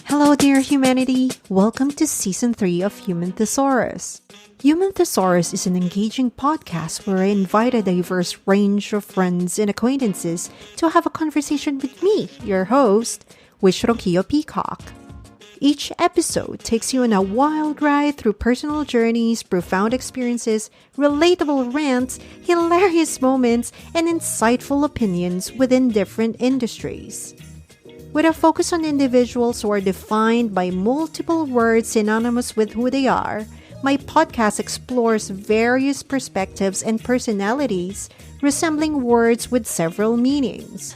Hello, dear humanity. Welcome to Season 3 of Human Thesaurus. Human Thesaurus is an engaging podcast where I invite a diverse range of friends and acquaintances to have a conversation with me, your host, Wishrokio Peacock. Each episode takes you on a wild ride through personal journeys, profound experiences, relatable rants, hilarious moments, and insightful opinions within different industries. With a focus on individuals who are defined by multiple words synonymous with who they are, my podcast explores various perspectives and personalities resembling words with several meanings.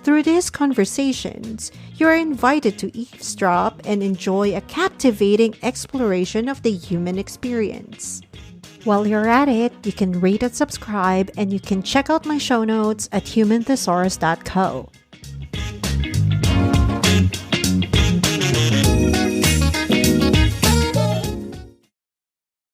Through these conversations, you are invited to eavesdrop and enjoy a captivating exploration of the human experience. While you're at it, you can rate and subscribe, and you can check out my show notes at humanthesaurus.co.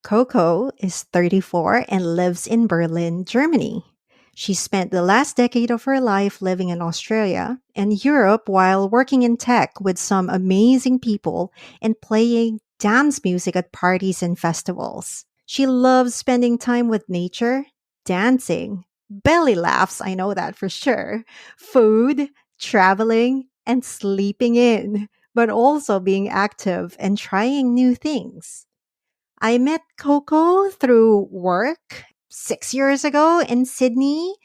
Coco is 34 and lives in Berlin, Germany. She spent the last decade of her life living in Australia and Europe while working in tech with some amazing people and playing dance music at parties and festivals. She loves spending time with nature, dancing, belly laughs, I know that for sure, food, traveling, and sleeping in, but also being active and trying new things. I met Coco through work 6 years ago in Sydney.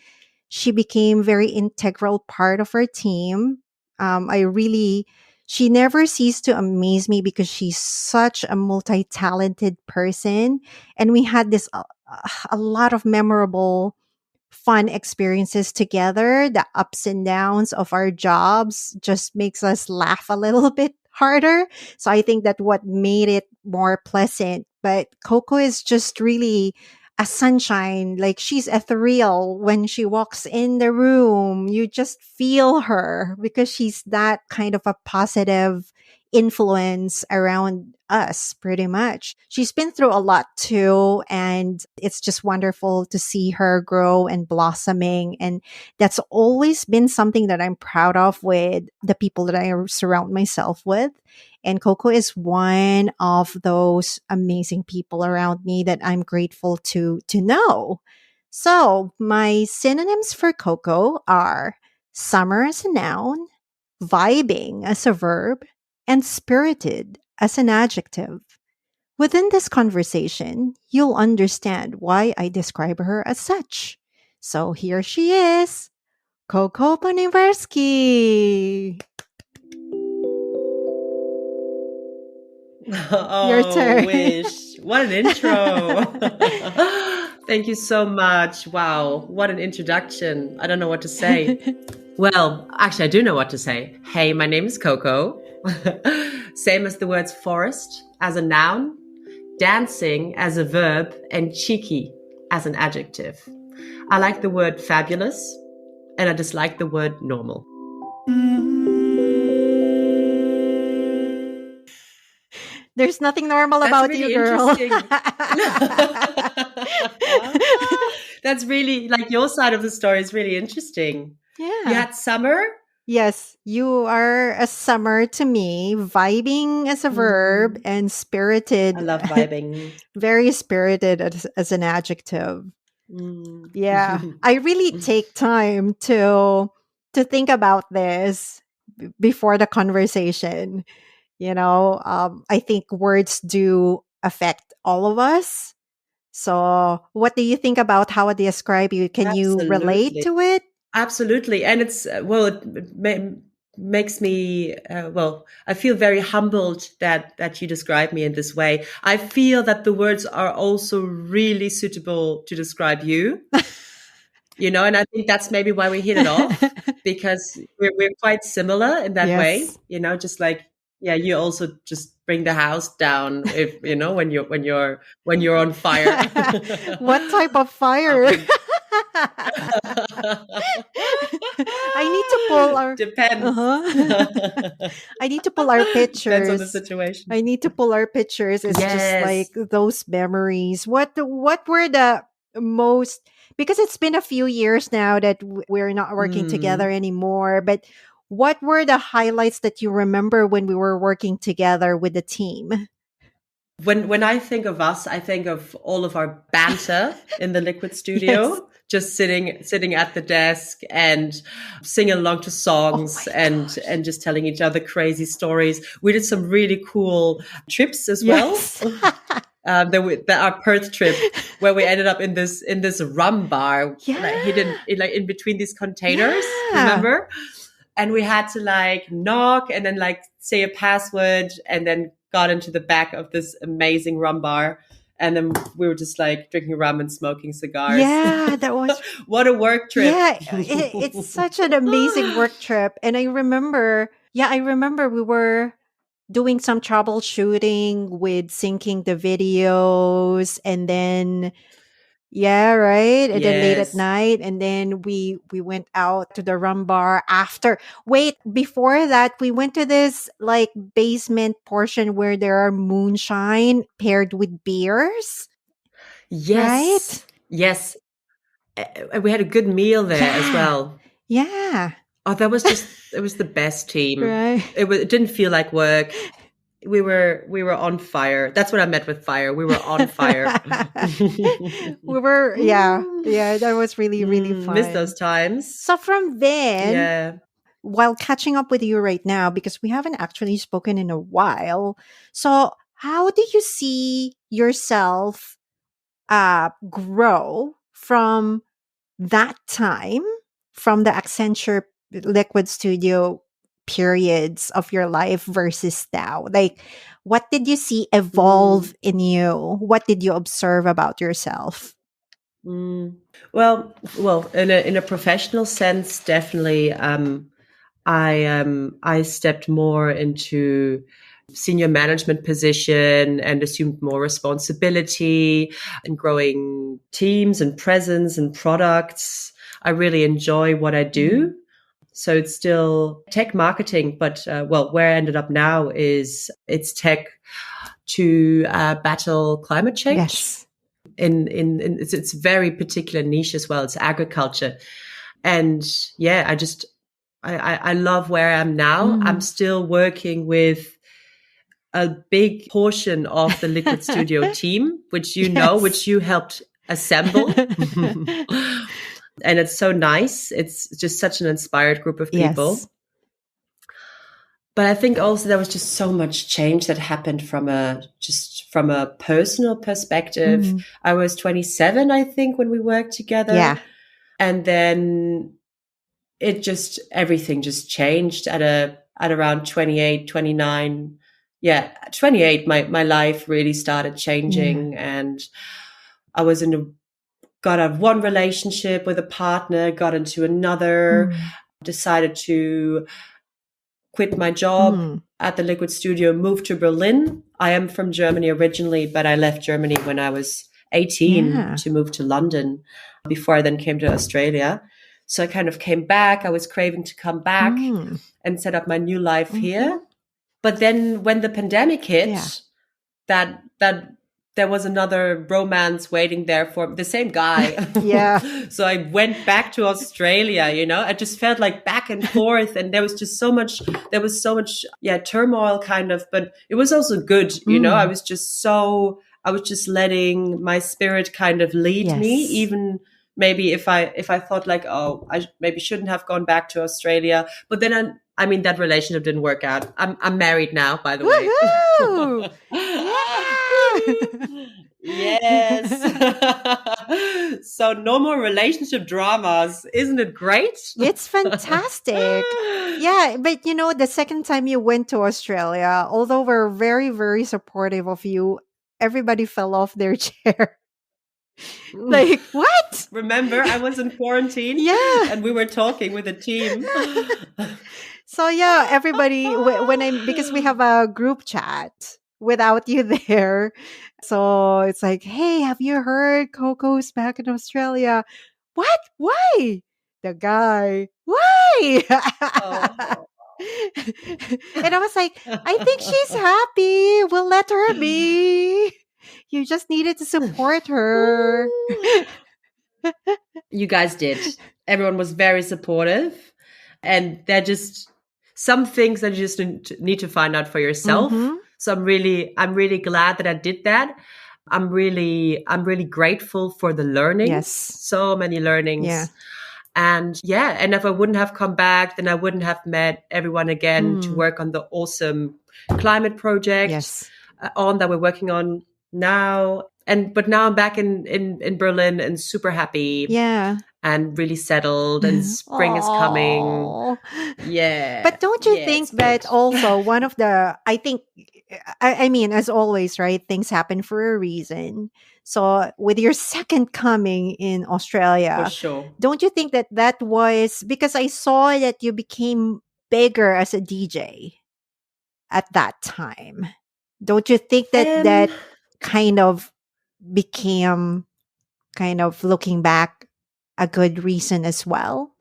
She became very integral part of our team. She never ceased to amaze me because she's such a multi-talented person. And we had a lot of memorable, fun experiences together. The ups and downs of our jobs just makes us laugh a little bit harder. So I think that what made it more pleasant. But Coco is just really a sunshine. Like, she's ethereal when she walks in the room. You just feel her because she's that kind of a positive influence around us, pretty much. She's been through a lot too, and it's just wonderful to see her grow and blossoming. And that's always been something that I'm proud of with the people that I surround myself with. And Coco is one of those amazing people around me that I'm grateful to know. So my synonyms for Coco are summer as a noun, vibing as a verb, and spirited as an adjective. Within this conversation, you'll understand why I describe her as such. So here she is, Coco Poniversky. Your Oh, turn. Wish. What an intro. Thank you so much. Wow, what an introduction. I don't know what to say. Well, actually, I do know what to say. Hey, my name is Coco. Same as the words forest as a noun, dancing as a verb, and cheeky as an adjective. I like the word fabulous, and I dislike the word normal. There's nothing normal That's about you, really girl. interesting. That's really, like, your side of the story is really interesting. You Yeah. had summer. Yes, you are a summer to me, vibing as a verb and I spirited, love vibing. very spirited as an adjective. Mm. Yeah, I really take time to think about this before the conversation. I think words do affect all of us. So, what do you think about how I describe you? Can you relate Absolutely. to it? Absolutely. And it's, well, makes me, well, I feel very humbled that you describe me in this way. I feel that the words are also really suitable to describe you. And I think that's maybe why we hit it off, because we're quite similar in that way, Yes. just like, yeah, you also just bring the house down if, when you're on fire. What type of I fire? think I need to pull our depends. I need to pull our Depends on the pictures. situation. I need to pull our pictures. It's just like Yes. those memories. What were the most, because it's been a few years now that we're not working together Mm. anymore, but What were the highlights that you remember when we were working together with the team? When I think of us, I think of all of our banter in the Liquid Yes. Studio, just sitting at the desk and singing along to Oh my songs gosh. and just telling each other crazy stories. We did some really cool trips as well. Yes. Our Perth trip where we ended up in this rum bar, like hidden Yeah. in between these containers. Yeah. Remember? And we had to like knock and then like say a password and then got into the back of this amazing rum bar. And then we were just like drinking rum and smoking cigars. Yeah, that was What a work trip. yeah, it's such an amazing work trip. And I remember we were doing some troubleshooting with syncing the videos, and then yeah, right. And then late at Yes. night, and then we went out to the rum bar after. Wait, before that, we went to this like basement portion where there are moonshine paired with beers, Yes. right? Yes. And we had a good meal there as Yeah, well. yeah, Oh, it was the best team. right. It didn't feel like work. We were on fire. That's what I meant with fire. We were on fire. We were, yeah, yeah. That was really really Miss those fun. times. So from then, Yeah. while catching up with you right now, because we haven't actually spoken in a while. So, how do you see yourself grow from that time, from the Accenture Liquid Studio periods of your life versus now? Like, what did you see Mm, evolve in you? What did you observe about yourself? mm. Well, in a professional sense, definitely. I stepped more into senior management position and assumed more responsibility and growing teams and presence and products. I really enjoy what I Mm. do. So it's still tech marketing, but well, where I ended up now is it's tech to battle climate change. Yes. In it's very particular niche as well. It's agriculture, and yeah, I love where I am now. I'm Mm. still working with a big portion of the Liquid Studio team, which you know, Yes. which you helped assemble. And it's so nice. It's just such an inspired group of Yes. people. But I think also there was just so much change that happened from a personal perspective. Mm. I was 27, I think, when we worked together. Yeah. And then everything just changed at around 28, 29. Yeah, 28, my life really started Yeah. changing. And I was got out of one relationship with a partner, got into another, Mm. decided to quit my job Mm. at the Liquid Studio, moved to Berlin. I am from Germany originally, but I left Germany when I was 18 Yeah. to move to London before I then came to Australia. So I kind of came back. I was craving to come back Mm. and set up my new life Mhm. here. But then when the pandemic Yeah. hit, that there was another romance waiting there for the same guy. Yeah. So I went back to Australia, you know. I just felt like back and forth, and there was so much yeah, turmoil kind of, but it was also good, you know. Mm. I was just letting my spirit kind of lead me, Yes. even maybe if I thought like, oh, maybe shouldn't have gone back to Australia. But then I mean, that relationship didn't work out. I'm married now, by the way. Woohoo! Yeah. Yes. So no more relationship dramas. Isn't it great? It's fantastic. Yeah, but the second time you went to Australia, although we're very, very supportive of you, everybody fell off their chair. Like, what? Remember, I was in quarantine Yeah. and we were talking with a team. So yeah, everybody when I because we have a group chat without you there. So it's like, "Hey, have you heard Coco's back in Australia?" "What? Why?" The guy, "Why?" Oh. And I was like, "I think she's happy. We'll let her be. You just needed to support her." You guys did. Everyone was very supportive, and they're just some things that you just need to find out for yourself. Mm-hmm. So I'm really glad that I did that. I'm really grateful for the learnings, Yes. so many Yeah. learnings. And yeah, and if I wouldn't have come back, then I wouldn't have met everyone again to Mm. work on the awesome climate project Yes. on that we're working on now. But now I'm back in Berlin and super happy Yeah. and really settled, and spring is coming. Oh. Yeah, But don't you yeah, think it's good. that also one of the, I think, I mean, as always, right? Things happen for a reason. So with your second coming in For Australia, sure. don't you think that that was because I saw that you became bigger as a DJ at that time? Don't you think that Um, that kind of became, kind of looking back, a good reason as well?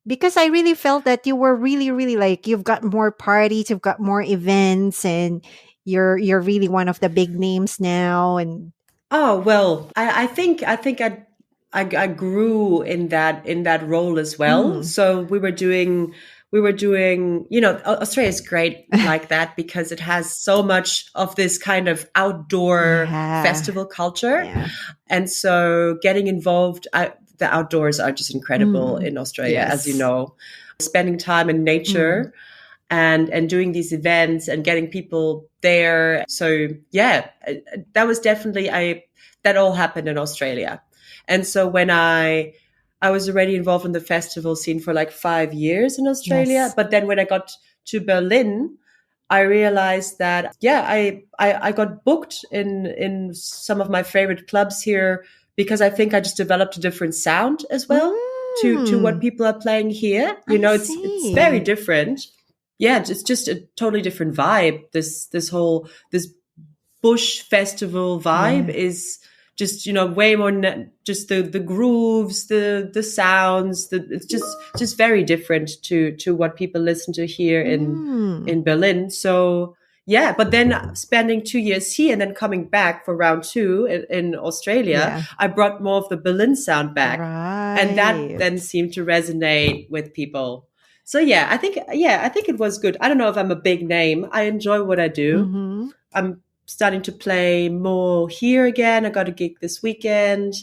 Because I really felt that you were really, really like, you've got more parties, you've got more events, and you're really one of the big names now. And Oh well, I think I grew in that role as well. mm, So we were doing, Australia is great like that because it has so much of this kind of outdoor yeah, festival culture. yeah, And so getting involved, the outdoors are just incredible mm, in Australia, as you yes, know. Spending time in mm, nature and doing these events and getting people there. So yeah, that was definitely that all happened in Australia. And so when I was already involved in the festival scene for like 5 years in Australia, yes, but then when I got to Berlin, I realized that yeah, I got booked in some of my favorite clubs here because I think I just developed a different sound as well to what mm, people are playing here. You I know, it's very see, different. Yeah, it's just a totally different vibe. This bush festival vibe yeah, is just way more just the grooves, the sounds, it's just very different to what people listen to here mm, in Berlin. So yeah, but then spending 2 years here and then coming back for round two in Australia, yeah, I brought more of the Berlin sound back, and that right, then seemed to resonate with people. So I think it was good. I don't know if I'm a big name. I enjoy what I do. mm-hmm. I'm starting to play more here again. I got a gig this weekend.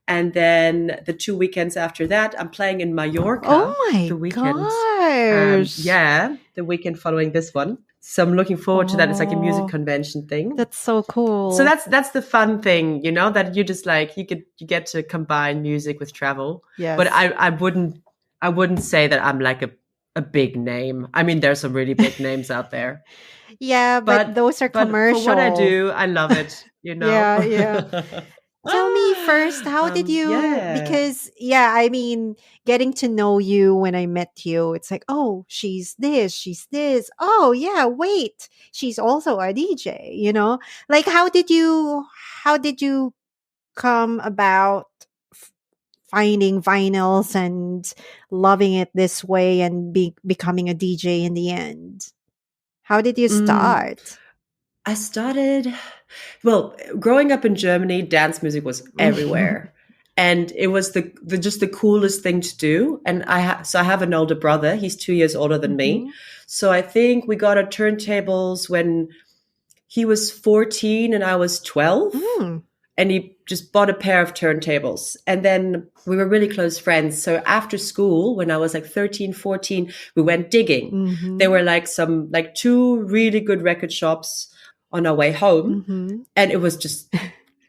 And then the 2 weekends after that, I'm playing in Mallorca Oh the my weekend. gosh, Yeah, the weekend following this one. So I'm looking forward to that. It's like a music oh, convention thing. that's so So cool. that's the fun thing, that you just like you get to combine music with travel. But Yes. I wouldn't say that I'm like a big name. I mean, there's some really big names out there. Yeah, but But those are for what I commercial. do, I love it, Yeah, yeah. Tell me first, how did you, Yeah. because yeah, I mean, getting to know you when I met you, it's like, oh, she's this, she's this. Oh, yeah, wait, she's also a DJ, you know? Like how did you come about f- finding vinyls and loving it this way and becoming a DJ in the end? How did you Mm, start? I started, well, growing up in Germany, dance music was everywhere. And it was the just the coolest thing to do. And so I have an older brother. He's 2 years older than me. Mhm. So I think we got our turntables when he was 14 and I was 12. Mm. And he just bought a pair of turntables. And then we were really close friends. So after school, when I was like 13, 14, we went digging. There Mhm. were like two really good record shops on our way home. Mhm. And it was just,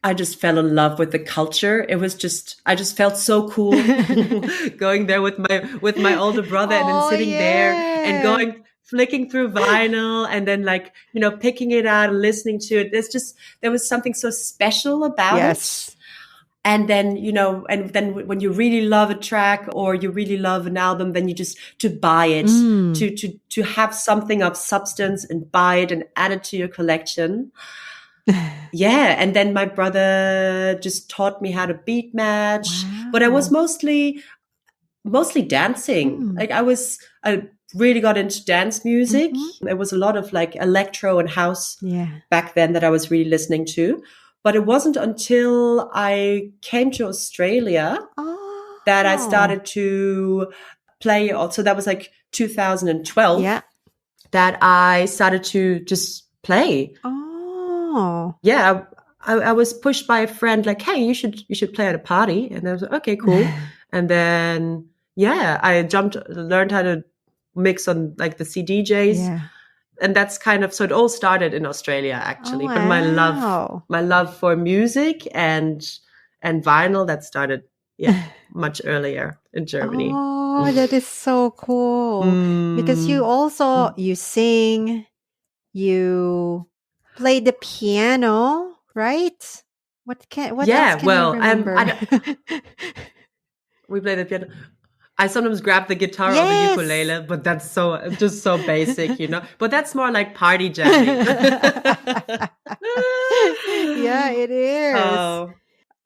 I just fell in love with the culture. It was just, I just felt so cool going there with my older brother and then Oh, sitting there and yeah. going flicking through vinyl and then like, picking it out and listening to it. There was something so special about it. Yes. And then, and then when you really love a track or you really love an album, then you just to buy it, Mm. to have something of substance and buy it and add it to your collection. Yeah, and then my brother just taught me how to beat match, but I was Wow. mostly dancing. Mm. I really got into dance music. Mhm. There was a lot of like electro and house Yeah. back then that I was really listening to. But it wasn't until I came to Australia that I Oh. started to play. Also, that was like 2012 Yeah. that I started to just play. Oh. Yeah, I was pushed by a friend, like, hey, you should play at a party, and I was like, okay, cool. And then yeah, I learned how to mix on like the CDJs, Yeah. and that's kind of, so it all started in Australia Oh, actually. But wow. my love for music and vinyl, that started, yeah, much earlier in Germany. Oh, that is so cool. Because you Mm. also you sing, you play the piano, right? What else Yeah, can you well, remember? we play the piano. I sometimes grab the guitar or the Yes. ukulele, but that's just so basic, you know. But that's more like party jamming. Yeah, it is. Oh.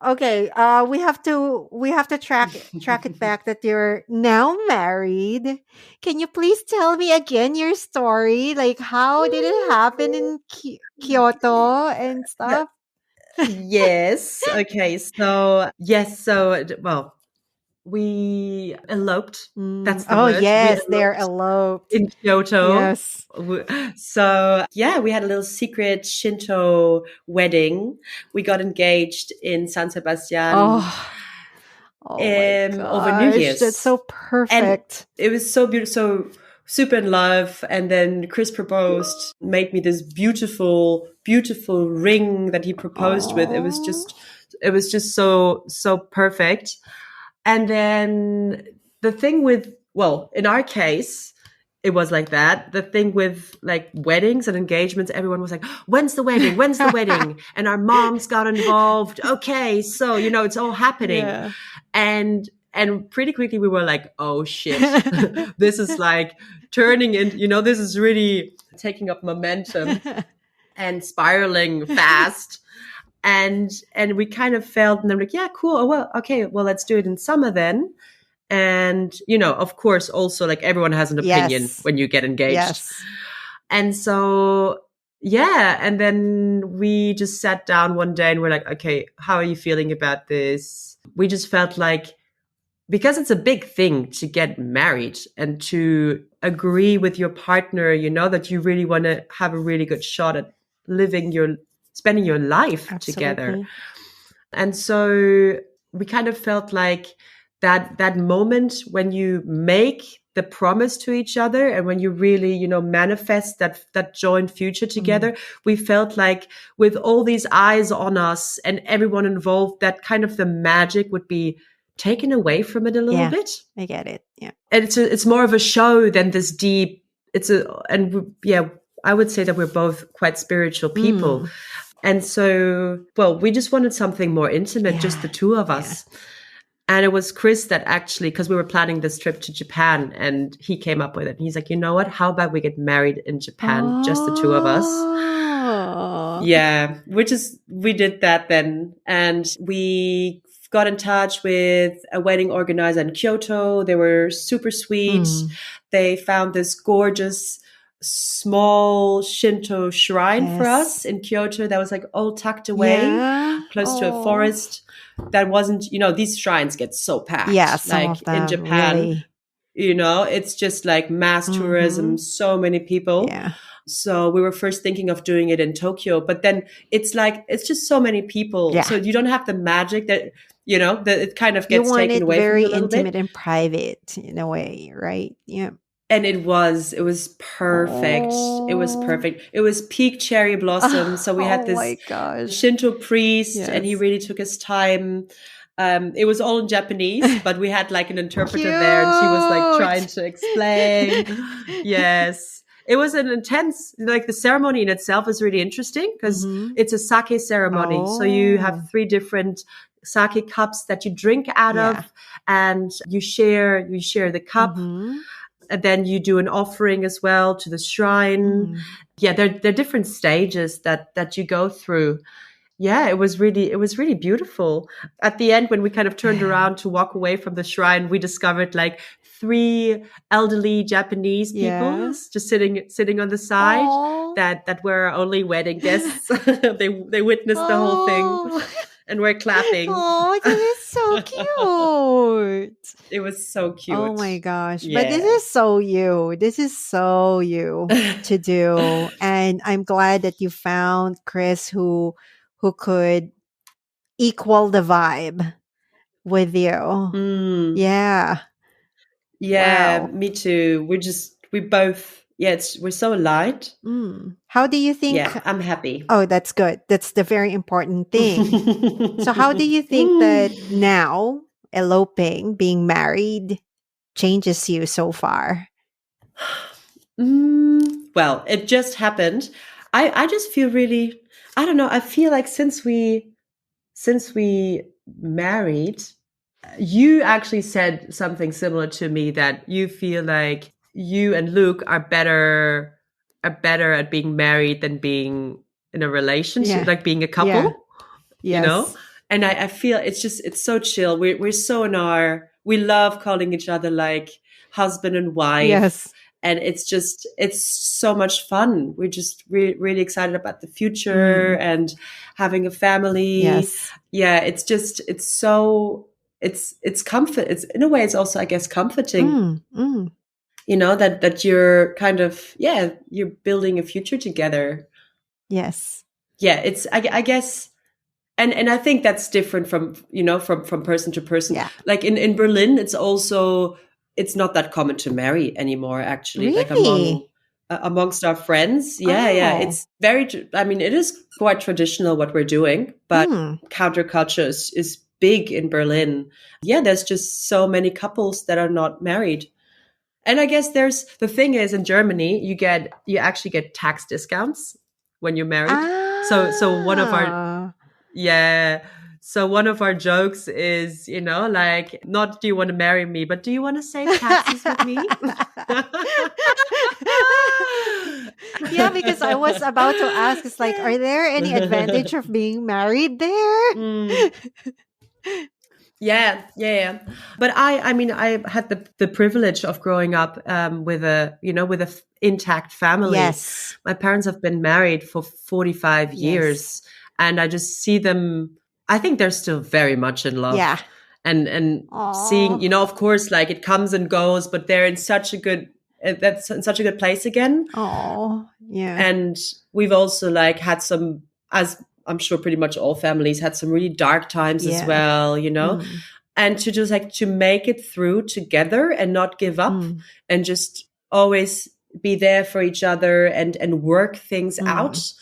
Okay, we have to track it back that you're now married. Can you please tell me again your story? Like how did it happen in Kyoto and Yeah. stuff? Yes. Okay. So yes. So well, we eloped. Mm, That's the oh word. We yes, they're eloped eloped. in Kyoto. Yes. So yeah, we had a little secret Shinto wedding. We got engaged in San Sebastian Oh, oh my over New gosh, that's Year's, so and perfect. it was so beautiful, so super in love. And then Chris proposed, made me this beautiful, beautiful ring that he proposed with. Oh. It was just so perfect. And then the thing with, well, in our case, it was like that. The thing with like weddings and engagements, everyone was like, when's the wedding? When's the wedding? And our moms got involved. Okay, so you know, it's all happening. Yeah. And pretty quickly we were like, oh shit. This is like turning in, you know, this is really taking up momentum and spiraling fast. And we kind of felt, and I'm like, yeah, cool. Oh, well, okay, well, let's do it in summer then. And you know, of course, also like everyone has an opinion Yes. when you get engaged. Yes. And so yeah, and then we just sat down one day and we're like, okay, how are you feeling about this? We just felt like, because it's a big thing to get married and to agree with your partner, you know, that you really want to have a really good shot at spending your life together. Absolutely. And so we kind of felt like that moment when you make the promise to each other and when you really, you know, manifest that joint future Mm. together, we felt like with all these eyes on us and everyone involved, that kind of the magic would be taken away from it a little Yeah, bit. I get it. Yeah. And it's more of a show than this deep. Yeah, I would say that we're both quite spiritual people. Mm. And so, well, we just wanted something more intimate, just the Yeah. two of Yeah. us. And it was Chris that actually, because we were planning this trip to Japan, and he came up with it. And he's like, you know what? How about we get married in Japan, just the two of us? Oh. Yeah, we did that then. And we got in touch with a wedding organizer in Kyoto. They were super sweet. Mm. They found this gorgeous small Shinto shrine for Yes. us in Kyoto that was like all tucked away, Yeah. close to a Oh. forest. That wasn't, you know, these shrines get so Yeah, packed. some Like of in them Japan, really. you know, it's just like mass tourism, Mhm. so many people. Yeah. So we were first thinking of doing it in Tokyo, but then it's like, it's just so many people. Yeah. So you don't have the magic that, you know, that it kind of You gets want taken it away from very you a little bit. intimate and private in a way, right? Yeah. And it was perfect. It was Oh. perfect. It was peak cherry blossom. So we had Oh this my gosh. Shinto priest and he Yes. really took his time. It was all in Japanese, but we had like an interpreter there and she was like trying Cute. to explain. Yes. It was an intense, like the ceremony in itself is really interesting because Mhm. it's a sake ceremony. So you have Oh. 3 different sake cups that you drink out Yeah. of and you share the cup. Mhm. And then you do an offering as well to the shrine. Mm. Yeah, there are different stages that you go through. Yeah, it was really beautiful. At the end, when we kind of turned around to walk away from the shrine, we discovered like 3 elderly Japanese people Yeah. just sitting on the side Oh. that were our only wedding guests. They witnessed the whole thing. Oh. and we're clapping. Oh, this is so cute. It was so Oh cute. my gosh. But this Yeah. is so you. This is so you to do. And I'm glad that you found Chris who could equal the vibe with you. Mm, Yeah. yeah, Wow. me too. We both, yeah, we're so aligned. How do you think? Yeah, I'm happy. Oh, that's good. That's the very important thing. So, how do you think that now eloping, being married, changes you so far? Well, it just happened. I just feel really, I don't know, I feel like since we married, you actually said something similar to me, that you feel like you and Luke are better at being married than being in a relationship, Yeah. like being a Yeah. couple, you know? Yes. And I feel it's so chill. We're so in our, we love calling each other like husband and wife. Yes. And it's so much fun. We're just really excited about the future Mm. and having a family. Yes. Yeah, it's so, it's comfort. It's, in a way, it's also, I guess, comforting, Mm. Mm. that you're kind of, yeah, you're building a future together. Yes. Yeah, I guess, and I think that's different from, from person to person. Yeah. Like in Berlin, it's not that common to marry anymore, actually, like Really? amongst our friends. Yeah, yeah, Oh. it's I mean, it is quite traditional what we're doing, but Mm. counterculture is big in Berlin. Yeah, there's just so many couples that are not married. And I guess there's, the thing is, in Germany, you actually get tax discounts when you're married. So one of our, Ah. yeah. So one of our jokes is, like, not do you want to marry me, but do you want to save taxes with me? Yeah, because I was about to ask, it's like, are there any advantage of being married there? Mm. Yeah, yeah, yeah. But I mean, I had the privilege of growing up with a intact family. Yes. My parents have been married for 45 Yes. years, and I just see them. I think they're still very much in Yeah. love, and seeing, Oh. of course, like, it comes and goes, but they're in such a good, that's in such a good place again. Oh. Yeah. And we've also, like, had some, as I'm sure pretty much all families had, some really dark times as Yeah. well. Mm. And to just, like, to make it through together and not give up, Mm. and just always be there for each other, and work things out. Mm.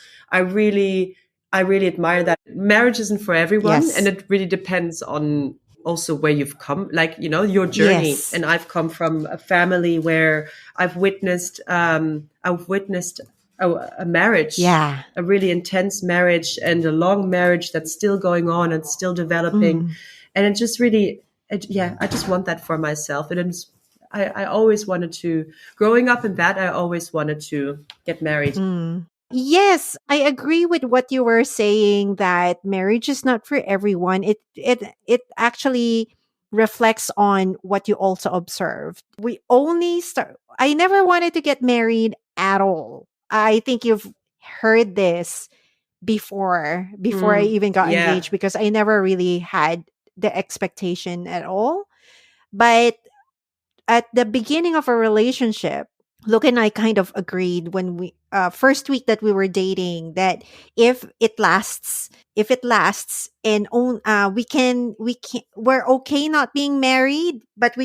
I really admire that. Marriage isn't for everyone, and Yes. it really depends on also where you've come, like, your journey. Yes. And I've come from a family where I've witnessed a marriage, Yeah. a really intense marriage, and a long marriage that's still going on and still developing. Mm. And it just really, yeah, I just want that for myself. And I always wanted to, growing up in that, I always wanted to get married. Mm. Yes, I agree with what you were saying that marriage is not for everyone. It actually reflects on what you also observed. We only start I never wanted to get married at all. I think you've heard this before I even got Yeah. engaged because I never really had the expectation at all. But at the beginning of a relationship, Luke and I kind of agreed when we first week that we were dating that if it lasts and we're okay not being married, but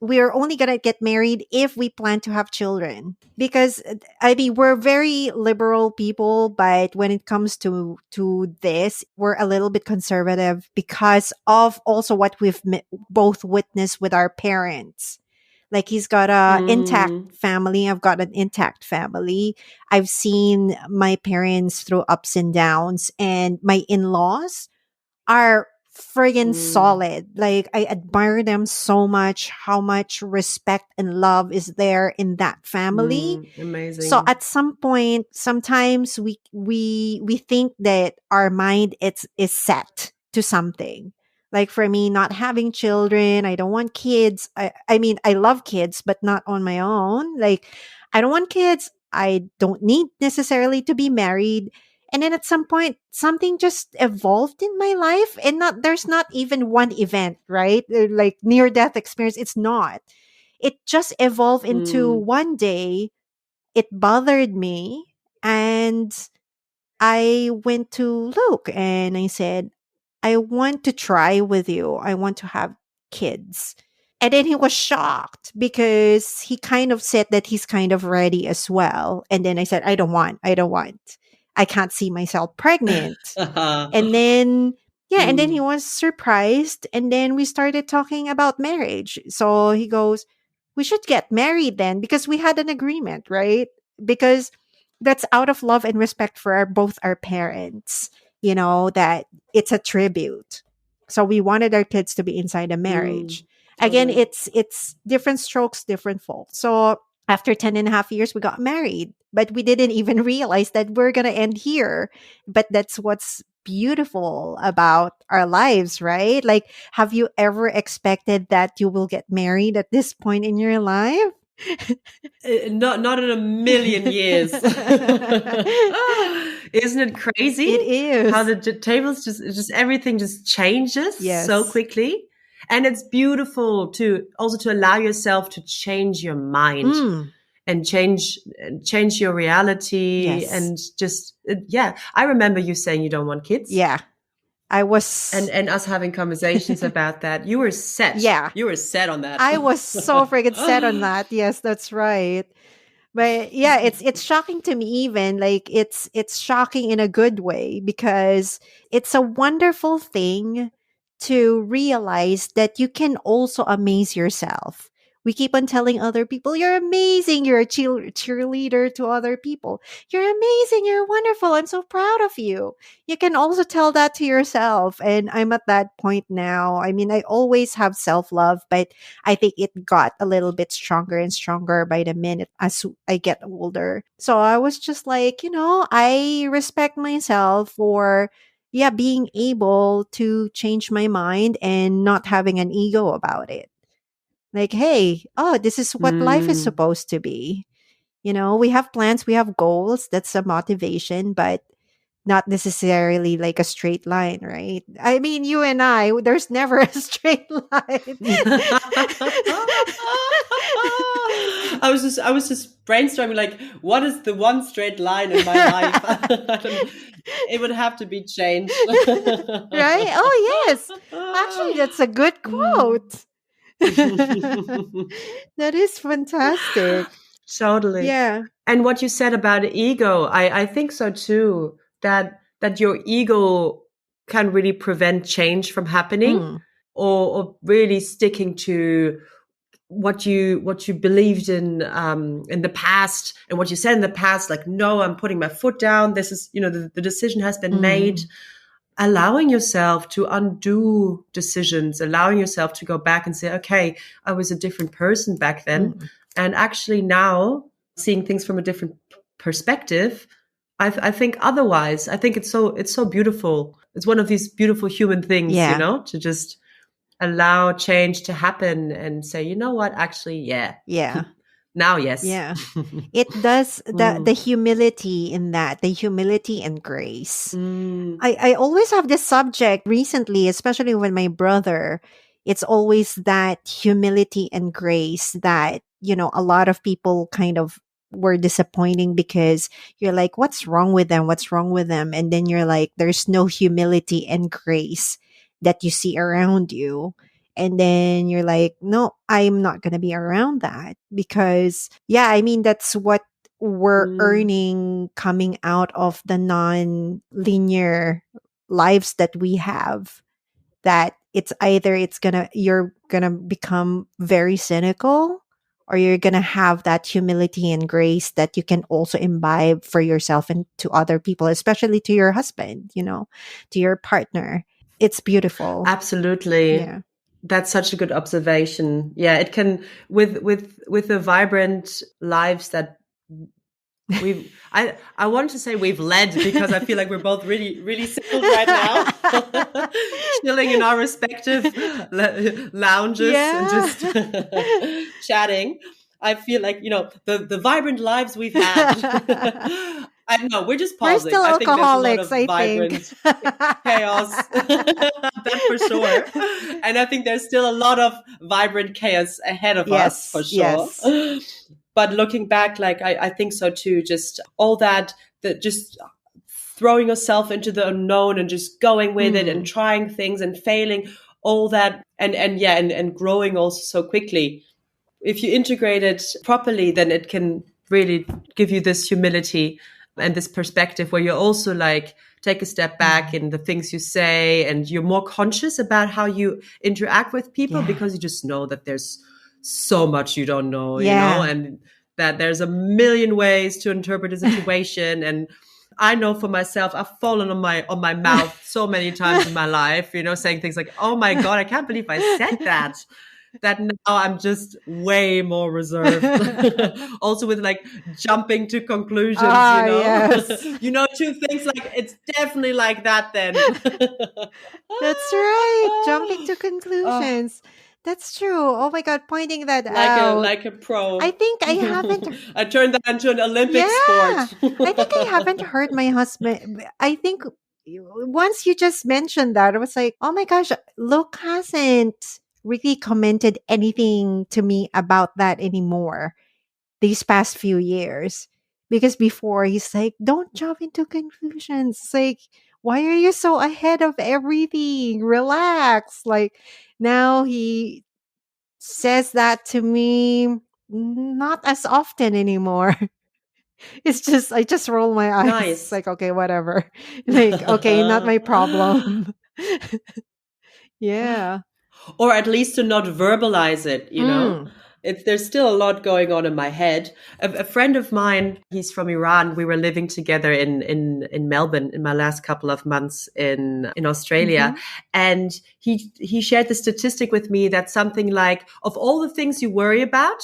we're only gonna get married if we plan to have children. Because I mean we're very liberal people, but when it comes to this, we're a little bit conservative because of also what both witnessed with our parents. Like he's got a intact Mm, family. I've got an intact family. I've seen my parents through ups and downs, and my in-laws are friggin' mm, solid. Like I admire them so much, how much respect and love is there in that family. So amazing. at some point, sometimes we think that our mind is set to something. Like for me, not having children, I don't want kids. I mean, I love kids, but not on my own. Like I don't want kids. I don't need necessarily to be married. And then at some point, something just evolved in my life. And not there's not even one event, right? Like near death experience. It's not. It just evolved into Mm. one day. It bothered me. And I went to Luke and I said, I want to try with you. I want to have kids. And then he was shocked because he kind of said that he's kind of ready as well. And then I said, I don't want. I don't want. I can't see myself pregnant. And then, yeah, and then he Mm. was surprised. And then we started talking about marriage. So he goes, we should get married then because we had an agreement, right? Because that's out of love and respect for both our parents, that it's a tribute. So we wanted our kids to be inside a marriage. Mm. Again, Totally. it's different strokes, different folks. So after 10 and a half years, we got married, but we didn't even realize that we're going to end here. But that's what's beautiful about our lives, right? Like, have you ever expected that you will get married at this point in your life? Not in a million years. Isn't it crazy It how is. the tables just everything just changes so Yes. quickly? And it's beautiful to also to allow yourself to change your mind Mm, and change your reality yes. and just yeah. I remember you saying you don't want kids Yeah. I was, and us having conversations about that. You were set. yeah. You were set on that. I was so friggin' set on that. Yes, that's right. But yeah, it's shocking to me even. Like it's shocking in a good way because it's a wonderful thing to realize that you can also amaze yourself. We keep on telling other people, you're amazing. You're a cheerleader to other people. You're amazing. You're wonderful. I'm so proud of you. You can also tell that to yourself. And I'm at that point now. I mean, I always have self love, but I think it got a little bit stronger and stronger by the minute as I get older. So I was just like, I respect myself for, yeah, being able to change my mind and not having an ego about it. Like, hey, oh, this is what life is Mm. supposed to be. We have plans, we have goals. That's a motivation, but not necessarily like a straight line, right? I mean, you and I, there's never a straight line. I was just brainstorming like what is the one straight line in my life? It would have to be changed. Right? Oh, yes. Actually, that's a good Mm. quote. That is fantastic. Totally. Yeah. And what you said about ego, I think so too. That your ego can really prevent change from happening, Mm, or really sticking to what you believed in the past and what you said in the past. Like, no, I'm putting my foot down. This is the decision has been made. mm, Allowing yourself to undo decisions, allowing yourself to go back and say, okay, I was a different person back then. mm. And actually now seeing things from a different perspective, I think otherwise. I think it's so beautiful. It's one of these beautiful human things, Yeah. to just allow change to happen and say, you know what, actually, yeah, Yeah. now, yes. Yeah. It does the Mm. humility in that, the humility and grace. Mm. I always have this subject recently, especially with my brother. It's always that humility and grace that, a lot of people kind of were disappointing because you're like, what's wrong with them? What's wrong with them? And then you're like, there's no humility and grace that you see around you. And then you're like, no, I'm not going to be around that because, yeah, I mean, that's what we're Mm. earning coming out of the non-linear lives that we have, that it's either you're gonna become very cynical, or you're gonna have that humility and grace that you can also imbibe for yourself and to other people, especially to your husband, to your partner. It's beautiful. Absolutely. Yeah. That's such a good observation. Yeah, it can with the vibrant lives that I want to say we've led, because I feel like we're both really really settled right now, chilling in our respective lounges and Yeah. just chatting. I feel like the vibrant lives we've had. I no, we're just We're pausing. still I think there's a lot alcoholics, of I think. vibrant chaos, that for sure. And I think there's still a lot of vibrant chaos ahead of us, for Yes, sure. yes. But looking back, like I think so too. Just all that just throwing yourself into the unknown and just going with it and Mm, trying things and failing, all that, and yeah, and growing also so quickly. If you integrate it properly, then it can really give you this humility and this perspective where you also like take a step back mm. in the things you say, and you're more conscious about how you interact with people, Yeah. because you just know that there's so much you don't know, Yeah. and that there's a million ways to interpret a situation. And I know for myself, I've fallen on my mouth so many times in my life, saying things like, "Oh my god, I can't believe I said that." That now I'm just way more reserved. Also with like jumping to conclusions, Ah, yes. two things like it's definitely like that then. That's right. Jumping to Oh, conclusions. That's true. Oh my God, pointing that like a out. like a I pro. think I haven't. I turned that into an Yeah. Olympic sport. I think I haven't heard my husband. I think once you just mentioned that, I was like, oh my gosh, Luke hasn't really commented anything to me about that anymore these past few years. Because before he's like, don't jump into conclusions. It's like, why are you so ahead of everything? Relax. Like now he says that to me not as often anymore. It's just I just roll my eyes. It's Nice. like, okay, whatever. Like, okay, not my problem. Yeah. Or at least to not verbalize it. Mm. There's still a lot going on in my head. A friend of mine, he's from Iran. We were living together in Melbourne in my last couple of months in Australia. Mhm. And he shared the statistic with me that something like, of all the things you worry about,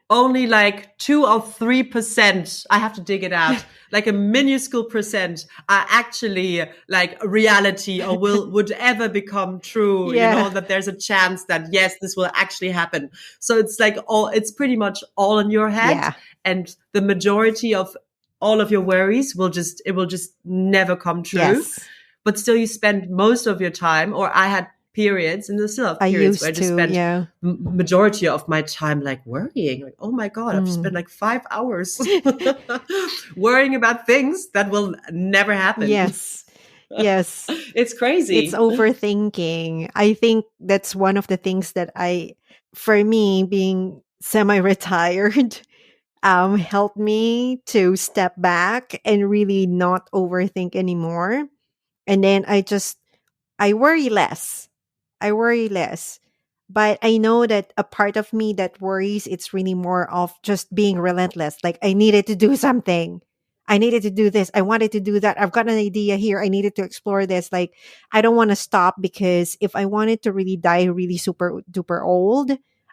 only like 2 or 3%, I have to dig it out, like a minuscule percent, are actually like reality or would ever become true, Yeah. that there's a chance that yes, this will actually happen. So it's like it's pretty much all in your head. Yeah. And the majority of all of your worries it will just never come true. Yes. But still you spend most of your time, or I had periods, and there's still have I periods where I used just to, spent yeah. majority of my time like worrying, like, oh my god, I've spent Mm. like 5 hours worrying about things that will never happen. Yes. Yes. It's It's crazy. overthinking. I think that's one of the things that for me, being semi-retired, helped me to step back and really not overthink anymore. And then I worry less. I worry less. But I know that a part of me that worries, it's really more of just being relentless. Like I needed to do something. I needed to do this. I wanted to do that. I've got an idea here. I needed to explore this. Like I don't want to stop, because if I wanted to really die really super duper old,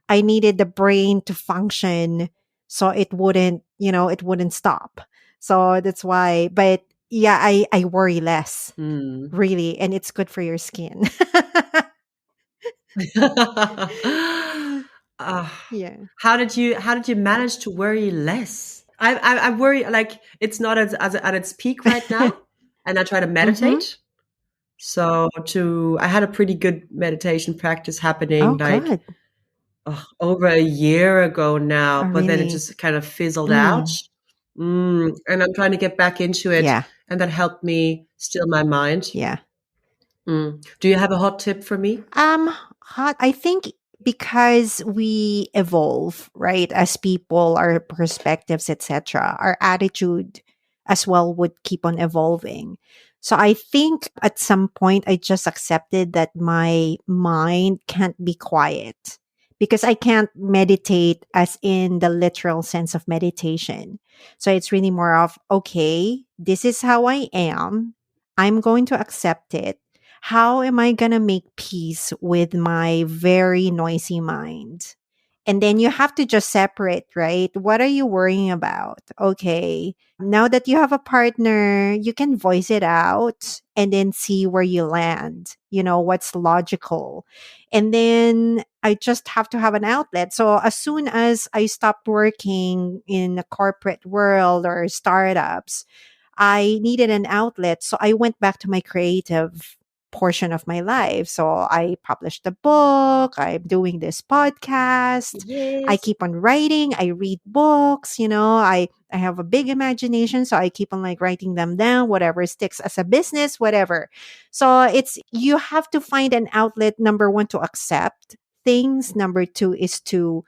I needed the brain to function so it wouldn't stop. So that's why. But yeah, I worry less, Hmm. really, and it's good for your skin. Ah, Yeah. how did you manage to worry less? I worry like it's not at its peak right now, and I try to Mhm. meditate. So I had a pretty good meditation practice Oh, happening like good. over a year ago now, Oh, but then it really? just kind of fizzled out. Mm. And I'm trying to get back into it, Yeah. and that helped me still my mind. Yeah. Do you have a hot tip for me? Hot. I think because we evolve, right, as people, our perspectives, etc., our attitude as well would keep on evolving. So I think at some point I just accepted that my mind can't be quiet, because I can't meditate as in the literal sense of meditation. So it's really more of, okay, this is how I am. I'm going to accept it. How am I going to make peace with my very noisy mind? And then you have to just separate, right? What are you worrying about? Okay. Now that you have a partner, you can voice it out and then see where you land, what's logical. And then I just have to have an outlet. So as soon as I stopped working in the corporate world or startups, I needed an outlet. So I went back to my creative portion of my life. So I published a book, I'm doing this podcast, I Yes. keep on writing, I read books, I have a big imagination, so I keep on like writing them down, whatever sticks as a business, whatever. So it's you have to find an outlet, number one, to accept things, number two is to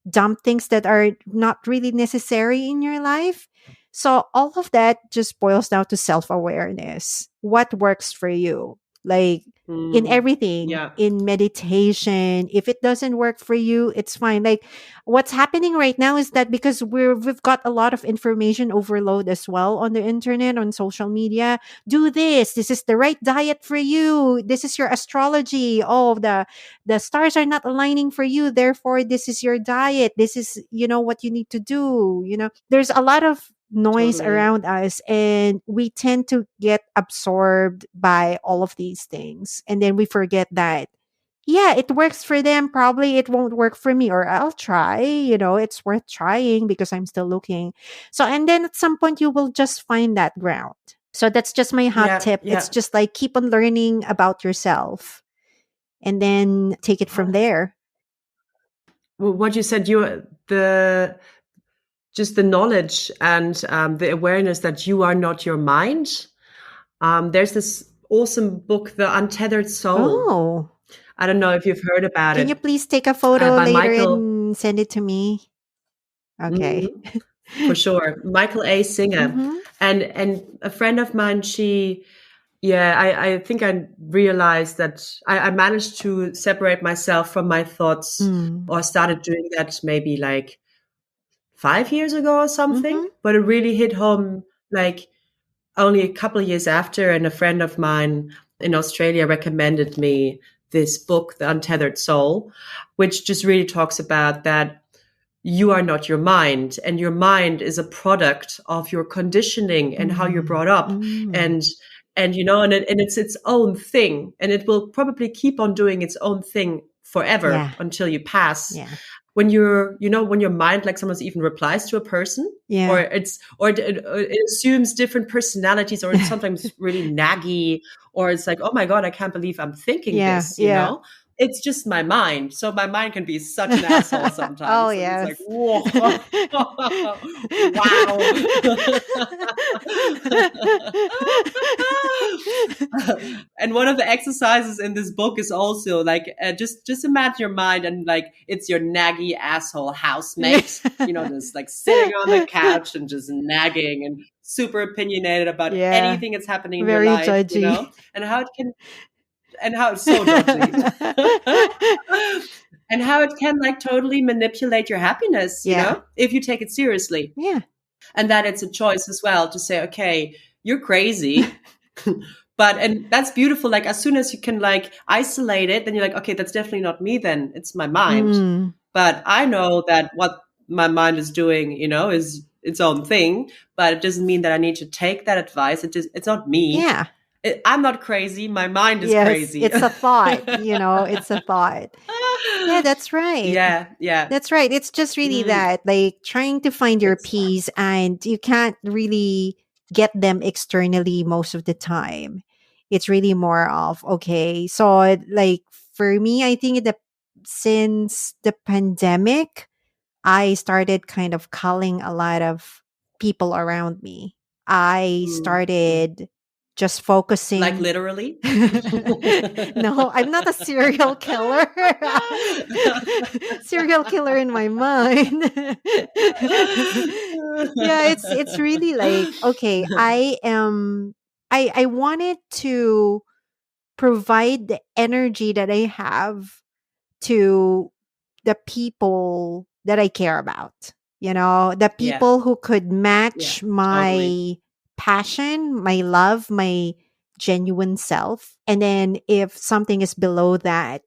dump things that are not really necessary in your life. So all of that just boils down to self-awareness. What works for you? Like in Mm, everything, yeah. in meditation, if it doesn't work for you, it's fine. Like what's happening right now is that because we've got a lot of information overload as well on the internet, on social media. Do this. This is the right diet for you. This is your astrology. Oh, the stars are not aligning for you, therefore this is your diet, this is what you need to do. There's a lot of noise Totally. around us, and we tend to get absorbed by all of these things, and then we forget that yeah, it works for them, probably it won't work for me, or I'll try. It's worth trying because I'm still looking. So and then at some point you will just find that ground. So that's just my hot Yeah. tip. It's Yeah. just like keep on learning about yourself and then take it from Huh. there. What you said, the just the knowledge and the awareness that you are not your mind. There's this awesome book, The Untethered Soul. Oh, I don't know if you've heard about can you it, please take a photo by later Michael. and send it to me? Okay. Mhm, for sure, Michael A. Singer, Mm-hmm. and a friend of mine. Yeah, I think I realized that I managed to separate myself from my thoughts, Mm. or started doing that maybe like 5 years ago or something. Mm-hmm. But it really hit home like only a couple of years after, and a friend of mine in Australia recommended me this book, The Untethered Soul, which just really talks about that you are not your mind, and your mind is a product of your conditioning and how you're Mm. brought up, Mm. and and it's its own thing, and it will probably keep on doing its own thing forever Yeah. until you pass. Yeah. When when your mind, like someone even replies to a person, or Yeah. it assumes different personalities, or it's sometimes really naggy, or it's like, oh my god, I can't believe I'm thinking Yeah. this. Yeah. It's just my mind. So my mind can be such an asshole Oh, sometimes, and it's like, yes. whoa, wow. And one of the exercises in this book is also like, just imagine your mind, and like it's your naggy asshole housemate, just like sitting on the couch and just nagging and super opinionated about Yeah. anything that's happening in your Very life, judgy. and how it can, and how it's so judgy. And how it can like totally manipulate your happiness, Yeah. if you take it seriously. Yeah. And that it's a choice as well to say, okay, you're crazy. And that's beautiful. Like as soon as you can like isolate it, then you're like, okay, that's definitely not me, then it's my mind. Mm. But I know that what my mind is doing, is its own thing, but it doesn't mean that I need to take that advice. It's not me. Yeah. I'm not crazy. My mind is Yes. crazy. It's a thought, it's a thought. Yeah, that's right. Yeah, yeah. That's right. It's just really Mm, that, like trying to find your it's peace, and you can't really get them externally most of the time. It's really more of, okay, so like for me, I think since the pandemic, I started kind of culling a lot of people around me. I mm. started just Like focusing. literally. No, I'm not a serial killer. Serial killer in my mind. Yeah, it's really like, okay, I wanted to provide the energy that I have to the people that I care about. The Yeah, people who could yeah, match totally. my passion, my love, my genuine self. And then if something is below that,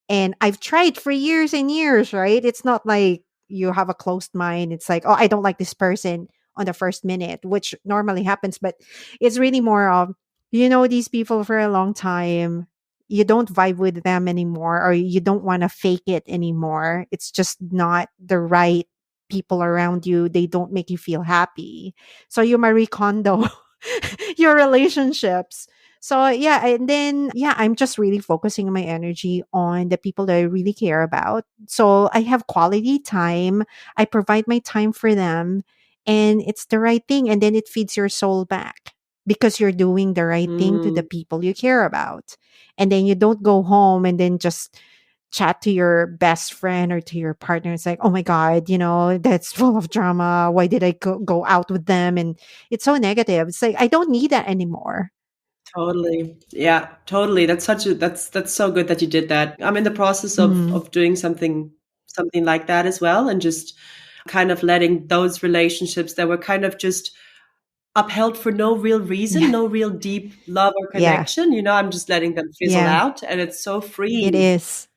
and I've tried for years and years, right? It's not like you have a closed mind. It's like, oh, I don't like this person on the first minute, which normally happens, but it's really more of, these people for a long time, you don't vibe with them anymore, or you don't want to fake it anymore. It's just not the right people around you. They don't make you feel happy. So you Marie Kondo. your relationships. So yeah, and then yeah, I'm just really focusing my energy on the people that I really care about. So I have quality time. I provide my time for them, and it's the right thing, and then it feeds your soul back because you're doing the right thing to the Mm, people you care about. And then you don't go home and then just chat to your best friend or to your partner. It's like, oh my God, that's full of drama. Why did I go out with them? And it's so negative. It's like, I don't need that anymore. totally. Yeah, totally. That's so good that you did that. I'm in the process Mm, of doing something like that as well, and just kind of letting those relationships that were kind of just upheld for no real reason, yeah. no real deep love or Yeah. connection, I'm just letting them fizzle Yeah. out, and it's so It freeing is.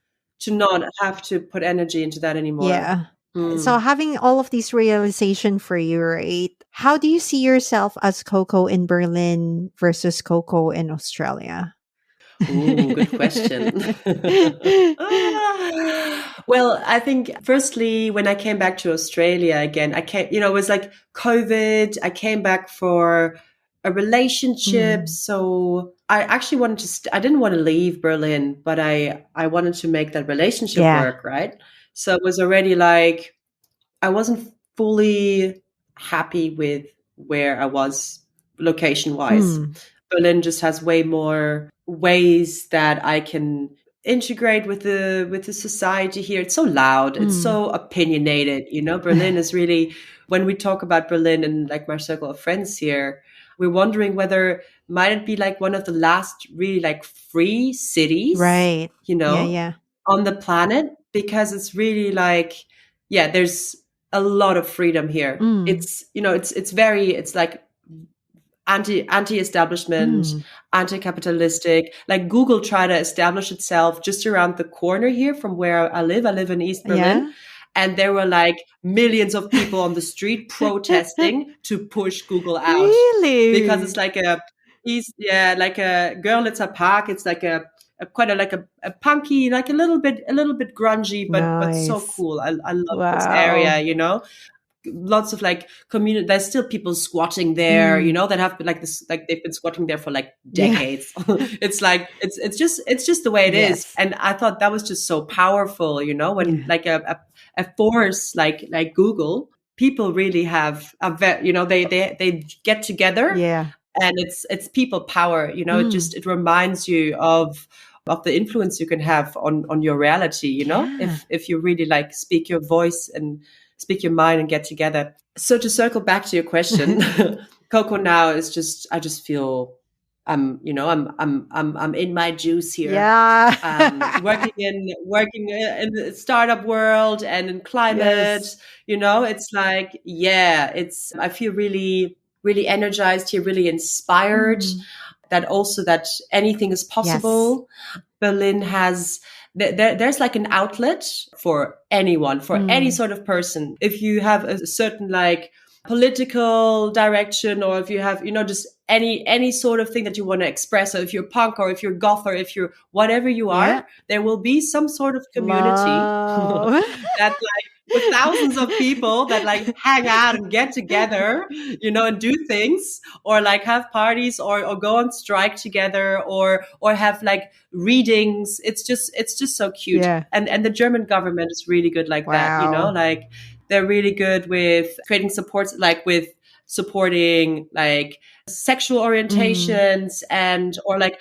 to not have to put energy into that anymore. Yeah. So Mm. having all of these realization for you, right? How do you see yourself as Coco in Berlin versus Coco in Australia? Ooh, good question. Well, I think firstly, when I came back to Australia again, I came, it was like COVID. I came back for a relationship. Mm, So I actually wanted to, I didn't want to leave Berlin, but I wanted to make that relationship yeah. work, right? So it was already like, I wasn't fully happy with where I was location wise. Mm, Berlin just has way more ways that I can integrate with the society here. It's so loud, it's mm. so opinionated. Berlin is really, when we talk about Berlin and like my circle of friends here, we're wondering whether might it be like one of the last really like free cities, Right. Yeah, yeah. on the planet, because it's really like, yeah, there's a lot of freedom here. Mm, It's like anti-establishment, mm. anti-capitalistic. Like Google tried to establish itself just around the corner here from where I live. I live in East Berlin, Yeah. and there were like millions of people on the street protesting to push Google out, because it's Really? like like a Görlitzer Park. It's like a quite a punky, like a little bit grungy, but so Nice. cool. I love this area, Wow. lots of like community. There's still people squatting there, Mm, that have been like this, like they've been squatting there for like yeah. decades. It's like it's just the way it is. Yes. And I thought that was just so powerful, when Yeah. like a force like Google, people really have they get together, Yeah. and it's people power. Mm, It reminds you of the influence you can have on your reality, yeah. if you really like speak your voice and speak your mind and get together. So to circle back to your question, Coco now is just, I just feel I'm in my juice here. Yeah. Working in the startup world and in climate. Yes. It's like, yeah, it's, I feel really, really energized here, really inspired, Mm, that also that anything is yes. possible. Berlin has, there's like an outlet for anyone, for any Mm, sort of person. If you have a certain like political direction, or if you have, just any sort of thing that you want to express, or if you're punk, or if you're goth, or if you're whatever you yeah. are, there will be some sort of community Love. that like, with thousands of people that like hang out and get together, and do things, or like have parties, or go on strike together, or have like readings. It's just so cute. Yeah. And the German government is really good like that, Wow. like they're really good with creating supports, like with supporting like sexual Mm, orientations, and or like,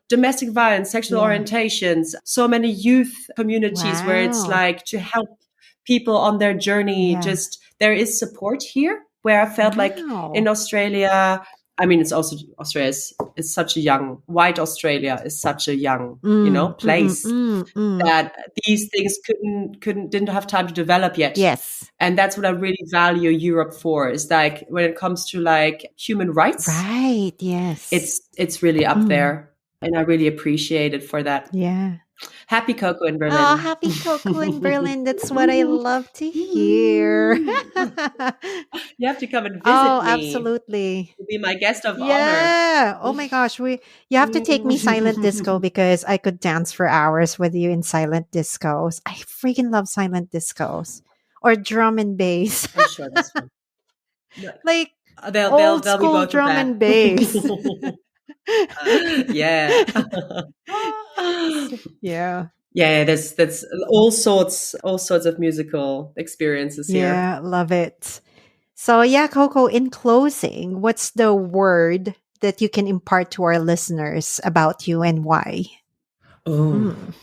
domestic violence, sexual yeah. orientations. So many youth communities where it's Wow. like to help people on their journey. Yeah. Just, there is support here, where I felt like in Wow. Australia, I mean, it's also, Australia is such a young, white Australia is such a young, Mm, mm, mm, place, mm, mm. that these things didn't have time to develop yet. Yes. And that's what I really value Europe for, is like when it comes to like human rights, Right. Yes. it's really up Mm, there. And I really appreciate it for that. yeah. Happy Coco in Oh, Berlin. happy Coco in Berlin. That's what I love to hear. You have to come and Oh, visit me. absolutely. You'll be my guest of honor. Yeah. Oh my gosh. You have to take me silent disco because I could dance for hours with you in silent discos. I freaking love silent discos or drum and bass. I'm sure that's fun. No, Like Old They'll be school both of drum that. and bass. Yeah. Yeah. Yeah, that's all sorts of musical experiences here. Yeah, love it. So, yeah, Coco, in closing, what's the word that you can impart to our listeners about you and why? Oh, Mm.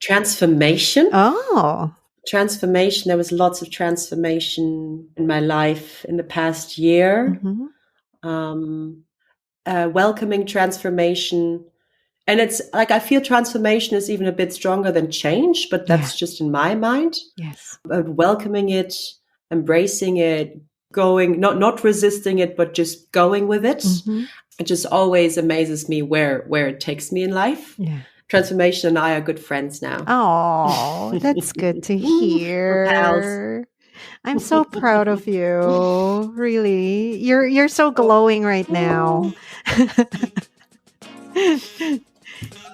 transformation. Oh. Transformation. There was lots of transformation in my life in the past year. Hmm. Um, welcoming transformation. And it's like I feel transformation is even a bit stronger than change, but Yeah. that's just in my mind. Yes. But welcoming it, embracing it, going, not resisting it, but just going with it. Hmm. It just always amazes me where it takes me in life. Yeah. Transformation and I are good friends now. Oh, that's good to We're pals. hear. I'm so proud of you. Really. You're so glowing right now.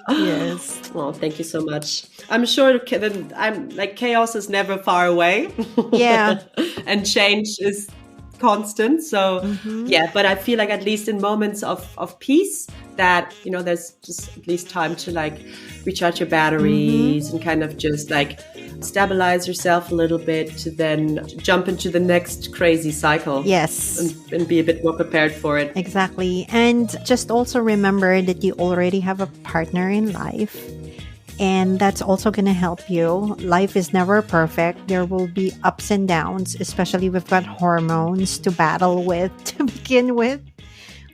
Yes. Oh, thank you so much. I'm sure that I'm like chaos is never far away, Yeah. and change is constant. So Hmm. yeah, but I feel like at least in moments of peace, that there's just at least time to like recharge your Hmm. batteries and kind of just like stabilize yourself a little bit to then jump into the next crazy cycle Yes. and be a bit more prepared for it. Exactly. And just also remember that you already have a partner in life. And that's also going to help you. Life is never perfect. There will be ups and downs, especially we've got hormones to battle with to begin with.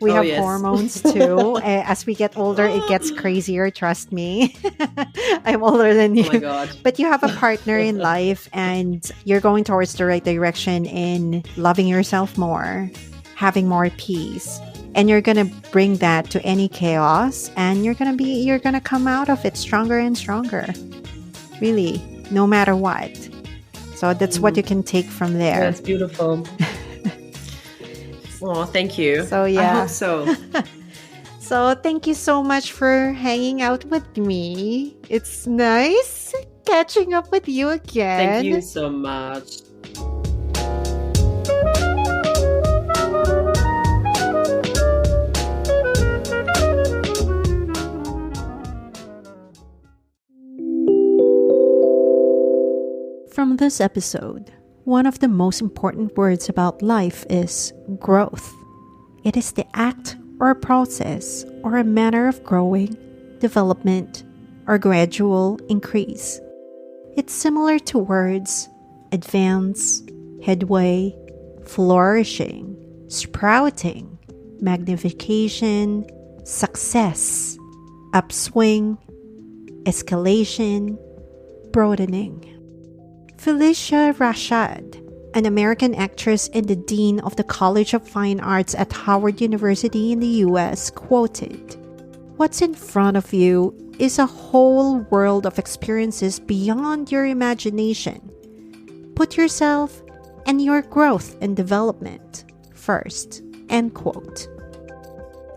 We Oh have yes. hormones too. As we get older, it gets crazier, trust me. I'm older than Oh my you. god. But you have a partner in life and you're going towards the right direction in loving yourself more, having more peace. And you're going to bring that to any chaos and you're going to come out of it stronger and stronger. Really, no matter what. So that's what you can take from there. That's beautiful. Oh, thank you. So I yeah. hope so. So thank you so much for hanging out with me. It's nice catching up with you Thank you again. so much. From this episode, one of the most important words about life is growth. It is the act or a process or a manner of growing, development, or gradual increase. It's similar to words advance, headway, flourishing, sprouting, magnification, success, upswing, escalation, broadening. Felicia Rashad, an American actress and the dean of the College of Fine Arts at Howard University in the US, quoted, "What's in front of you is a whole world of experiences beyond your imagination. Put yourself and your growth and development first." End quote.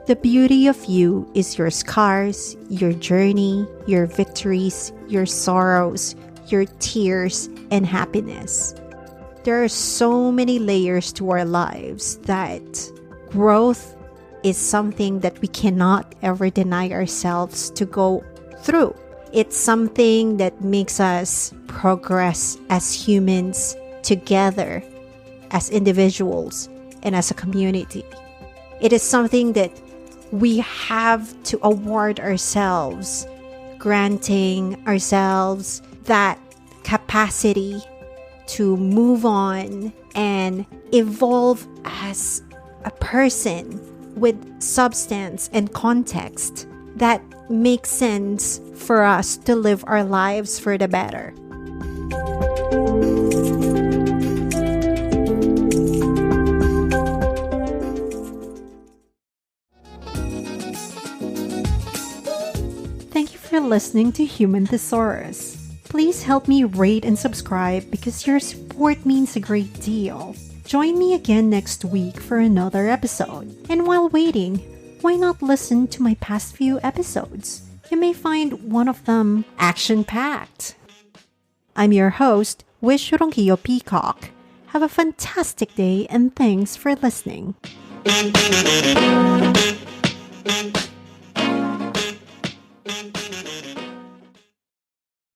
The beauty of you is your scars, your journey, your victories, your sorrows, your tears, and happiness. There are so many layers to our lives that growth is something that we cannot ever deny ourselves to go through. It's something that makes us progress as humans together, as individuals, and as a community. It is something that we have to award ourselves, granting ourselves that capacity to move on and evolve as a person with substance and context that makes sense for us to live our lives for the better. Thank you for listening to Human Thesaurus. Please help me rate and subscribe because your support means a great deal. Join me again next week for another episode. And while waiting, why not listen to my past few episodes? You may find one of them action-packed. I'm your host, Wish Ronquillo Peacock. Have a fantastic day and thanks for listening.